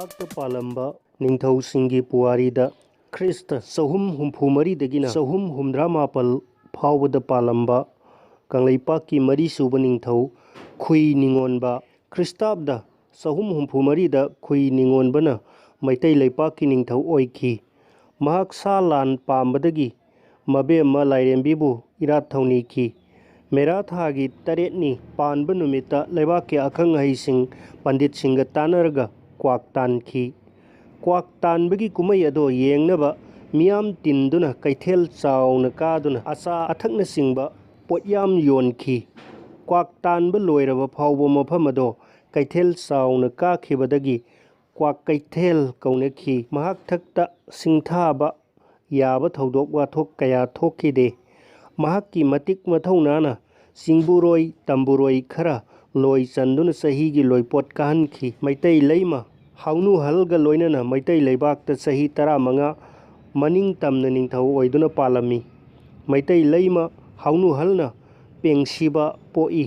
ꯀꯪꯂꯩꯄꯥꯛꯇ ꯄꯥꯜꯂꯝꯕ ꯅꯤꯡꯊꯧꯁꯤꯡꯒꯤ ꯄꯨꯋꯥꯔꯤꯗ ꯈ꯭ꯔꯤꯁꯇ ꯆꯍꯨꯝ ꯍꯨꯝꯐꯨꯃꯔꯤꯗꯒꯤꯅ ꯆꯍꯨꯝ ꯍꯨꯝꯗ꯭ꯔꯥꯃꯥꯄꯜ ꯐꯥꯎꯕꯗ ꯄꯥꯜꯂꯝꯕ ꯀꯪꯂꯩꯄꯥꯛꯀꯤ ꯃꯔꯤꯁꯨꯕ ꯅꯤꯡꯊꯧ ꯈꯨꯏ ꯅꯤꯉꯣꯟꯕ ꯈ꯭ꯔꯤꯁꯇꯥꯕꯗ ꯆꯍꯨꯝ ꯍꯨꯝꯐꯨꯃꯔꯤꯗ ꯈꯨꯏ ꯅꯤꯉꯣꯟꯕꯅ ꯃꯩꯇꯩ ꯂꯩꯄꯥꯛꯀꯤ ꯅꯤꯡꯊꯧ ꯑꯣꯏꯈꯤ꯫ ꯃꯍꯥꯛ ꯁꯥ ꯂꯥꯟ ꯄꯥꯝꯕꯗꯒꯤ ꯃꯕꯦꯝꯃ ꯂꯥꯏꯔꯦꯝꯕꯤꯕꯨ ꯏꯔꯥꯠ ꯊꯧꯅꯤꯈꯤ꯫ ꯃꯦꯔꯥ ꯊꯥꯒꯤ 8ꯅꯤ ꯄꯥꯟꯕ ꯅꯨꯃꯤꯠꯇ ꯂꯩꯕꯥꯛꯀꯤ ꯑꯈꯪ ꯑꯍꯩꯁꯤꯡ ꯄꯟꯗꯤꯠꯁꯤꯡꯒ ꯇꯥꯟꯅꯔꯒ ꯀ꯭ꯋꯥꯛ ꯇꯥꯟꯈꯤ꯫ ꯀ꯭ꯋꯥꯛ ꯇꯥꯟꯕꯒꯤ ꯀꯨꯝꯃꯩ ꯑꯗꯣ ꯌꯦꯡꯅꯕ ꯃꯤꯌꯥꯝ ꯇꯤꯟꯗꯨꯅ ꯀꯩꯊꯦꯜ ꯆꯥꯎꯅ ꯀꯥꯗꯨꯅ ꯑꯆꯥ ꯑꯊꯛꯅꯆꯤꯡꯕ ꯄꯣꯠꯌꯥꯝ ꯌꯣꯟꯈꯤ꯫ ꯀ꯭ꯋꯥꯛ ꯇꯥꯟꯕ ꯂꯣꯏꯔꯕ ꯐꯥꯎꯕ ꯃꯐꯝ ꯑꯗꯣ ꯀꯩꯊꯦꯜ ꯆꯥꯎꯅ ꯀꯥꯈꯤꯕꯗꯒꯤ ꯀ꯭ꯋꯥꯛ ꯀꯩꯊꯦꯜ ꯀꯧꯅꯈꯤ꯫ ꯃꯍꯥꯛꯊꯛꯇ ꯁꯤꯡꯊꯥꯕ ꯌꯥꯕ ꯊꯧꯗꯣꯛ ꯋꯥꯊꯣꯛ ꯀꯌꯥ ꯊꯣꯛꯈꯤꯗꯦ꯫ ꯃꯍꯥꯛꯀꯤ ꯃꯇꯤꯛ ꯃꯊꯧꯅꯥꯅ ꯆꯤꯡꯕꯨꯔꯣꯏ ꯇꯝꯕꯨꯔꯣꯏ ꯈꯔ ꯂꯣꯏ ꯆꯟꯗꯨꯅ ꯆꯍꯤꯒꯤ ꯂꯣꯏꯄꯣꯠ ꯀꯥꯍꯟꯈꯤ꯫ ꯃꯩꯇꯩ ꯂꯩꯃ ꯍꯥꯎꯅꯨꯍꯜꯒ ꯂꯣꯏꯅꯅ ꯃꯩꯇꯩ ꯂꯩꯕꯥꯛꯇ ꯆꯍꯤ 15 ꯃꯅꯤꯡꯇꯝꯅ ꯅꯤꯡꯊꯧ ꯑꯣꯏꯗꯨꯅ ꯄꯥꯜꯂꯝꯃꯤ꯫ ꯃꯩꯇꯩ ꯂꯩꯃ ꯍꯥꯎꯅꯨꯍꯜꯅ ꯄꯦꯡꯁꯤꯕ ꯄꯣꯛꯏ꯫